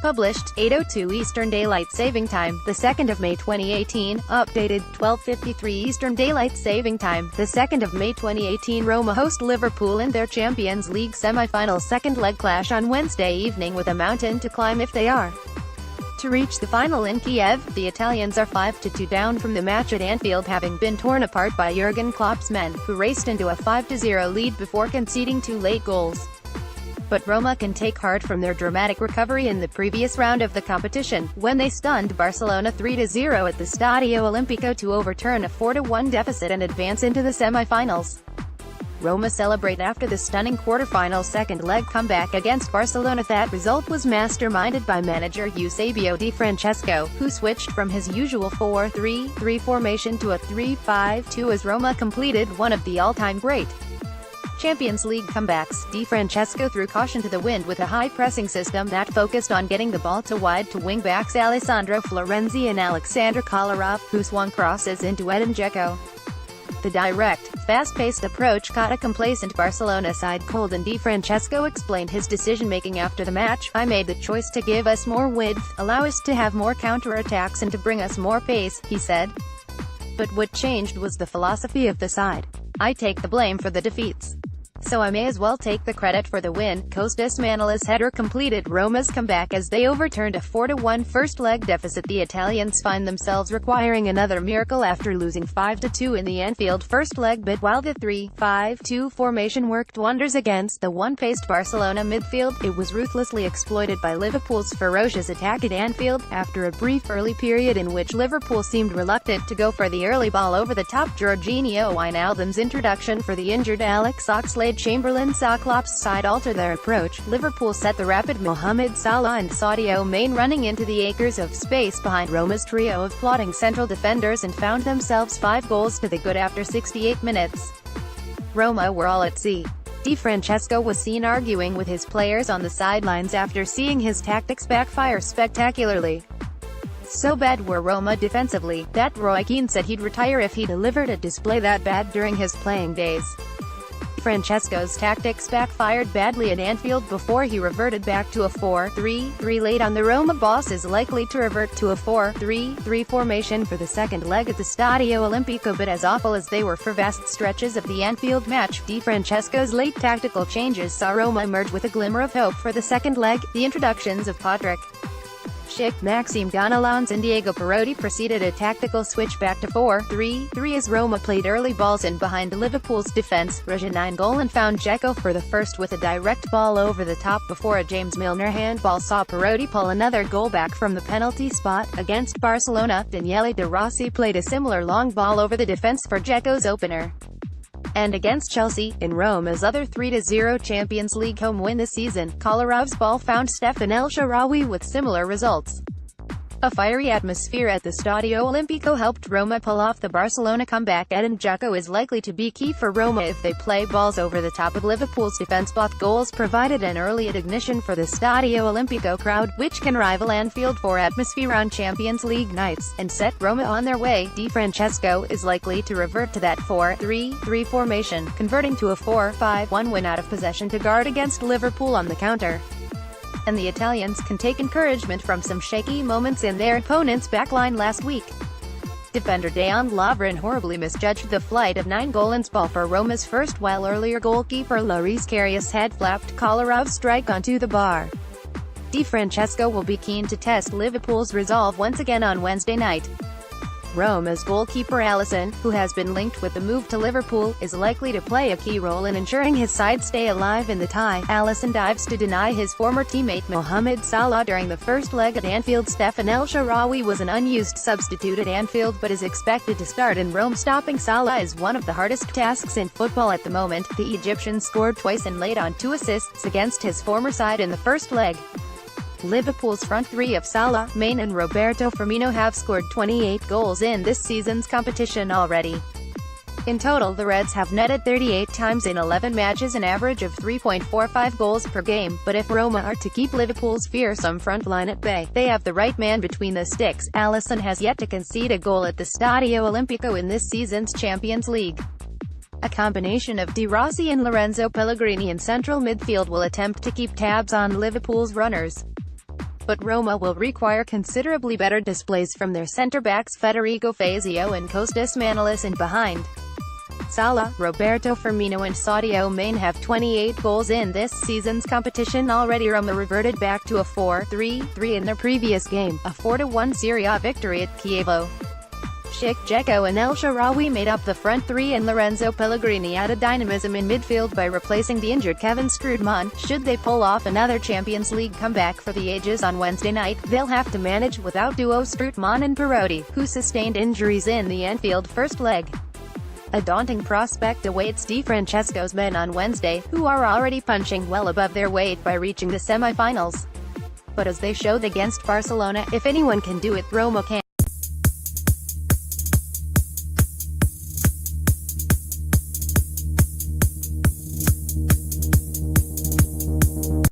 Published, 8:02 Eastern Daylight Saving Time, the 2nd of May 2018. Updated, 12:53 Eastern Daylight Saving Time, the 2nd of May 2018. Roma host Liverpool in their Champions League semi-final second leg clash on Wednesday evening, with a mountain to climb if they are to reach the final in Kiev. The Italians are 5-2 down from the match at Anfield, having been torn apart by Jurgen Klopp's men, who raced into a 5-0 lead before conceding 2 late goals. But Roma can take heart from their dramatic recovery in the previous round of the competition, when they stunned Barcelona 3-0 at the Stadio Olimpico to overturn a 4-1 deficit and advance into the semi-finals. Roma celebrate after the stunning quarter-final second-leg comeback against Barcelona. That result was masterminded by manager Eusebio Di Francesco, who switched from his usual 4-3-3 formation to a 3-5-2 as Roma completed one of the all-time great Champions League comebacks. Di Francesco threw caution to the wind with a high-pressing system that focused on getting the ball to wide to wing-backs Alessandro Florenzi and Alexander Kolarov, who swung crosses into Edin Dzeko. The direct, fast-paced approach caught a complacent Barcelona side cold, and Di Francesco explained his decision-making after the match. "I made the choice to give us more width, allow us to have more counter-attacks and to bring us more pace," he said. But what changed was the philosophy of the side. "I take the blame for the defeats, so I may as well take the credit for the win." Kostas Manola's header completed Roma's comeback as they overturned a 4-1 first-leg deficit. The Italians find themselves requiring another miracle after losing 5-2 in the Anfield first leg, but while the 3-5-2 formation worked wonders against the one-paced Barcelona midfield, it was ruthlessly exploited by Liverpool's ferocious attack at Anfield. After a brief early period in which Liverpool seemed reluctant to go for the early ball over the top, Georginio Wijnaldum's introduction for the injured Alex Oxlade-Chamberlain saw Klopp's side alter their approach. Liverpool set the rapid Mohamed Salah and Sadio Mane running into the acres of space behind Roma's trio of plotting central defenders and found themselves 5 goals to the good after 68 minutes. Roma were all at sea. Di Francesco was seen arguing with his players on the sidelines after seeing his tactics backfire spectacularly. So bad were Roma defensively, that Roy Keane said he'd retire if he delivered a display that bad during his playing days. Francesco's tactics backfired badly at Anfield before he reverted back to a 4-3-3 late on. The Roma boss is likely to revert to a 4-3-3 formation for the second leg at the Stadio Olimpico, but as awful as they were for vast stretches of the Anfield match, Di Francesco's late tactical changes saw Roma emerge with a glimmer of hope for the second leg. The introductions of Patrick Schick, Maxime Gonalons and Diego Perotti preceded a tactical switch back to 4-3-3 as Roma played early balls in behind Liverpool's defence, rushed 9 goal and found Dzeko for the first with a direct ball over the top before a James Milner handball saw Perotti pull another goal back from the penalty spot. Against Barcelona, Daniele De Rossi played a similar long ball over the defence for Dzeko's opener. And against Chelsea, in Roma's other 3-0 Champions League home win this season, Kolarov's ball found Stefan El Shaarawy with similar results. A fiery atmosphere at the Stadio Olimpico helped Roma pull off the Barcelona comeback. Edin Dzeko is likely to be key for Roma if they play balls over the top of Liverpool's defence. Both goals provided an early ignition for the Stadio Olimpico crowd, which can rival Anfield for atmosphere on Champions League nights, and set Roma on their way. Di Francesco is likely to revert to that 4-3-3 formation, converting to a 4-5-1 win out of possession to guard against Liverpool on the counter. And the Italians can take encouragement from some shaky moments in their opponent's backline last week. Defender Dejan Lovren horribly misjudged the flight of 9 Golan's ball for Roma's first, while earlier goalkeeper Loris Karius had flapped Kolarov's strike onto the bar. Di Francesco will be keen to test Liverpool's resolve once again on Wednesday night. Roma's goalkeeper Alisson, who has been linked with the move to Liverpool, is likely to play a key role in ensuring his side stay alive in the tie. Alisson dives to deny his former teammate Mohamed Salah during the first leg at Anfield. Stefan El Shaarawy was an unused substitute at Anfield but is expected to start in Rome. Stopping Salah is one of the hardest tasks in football at the moment. The Egyptian scored twice and laid on 2 assists against his former side in the first leg. Liverpool's front three of Salah, Mane and Roberto Firmino have scored 28 goals in this season's competition already. In total, the Reds have netted 38 times in 11 matches, an average of 3.45 goals per game, but if Roma are to keep Liverpool's fearsome front line at bay, they have the right man between the sticks. Alisson has yet to concede a goal at the Stadio Olimpico in this season's Champions League. A combination of De Rossi and Lorenzo Pellegrini in central midfield will attempt to keep tabs on Liverpool's runners. But Roma will require considerably better displays from their centre-backs Federico Fazio and Kostas Manolis, and behind Salah, Roberto Firmino and Sadio Mane have 28 goals in this season's competition already. Roma reverted back to a 4-3-3 in their previous game, a 4-1 Serie A victory at Kiev. Sheikh Dzeko and El Shaarawy made up the front three, and Lorenzo Pellegrini added dynamism in midfield by replacing the injured Kevin Strootman. Should they pull off another Champions League comeback for the ages on Wednesday night, they'll have to manage without duo Strootman and Perotti, who sustained injuries in the Anfield first leg. A daunting prospect awaits Di Francesco's men on Wednesday, who are already punching well above their weight by reaching the semi-finals. But as they showed against Barcelona, if anyone can do it, Roma can.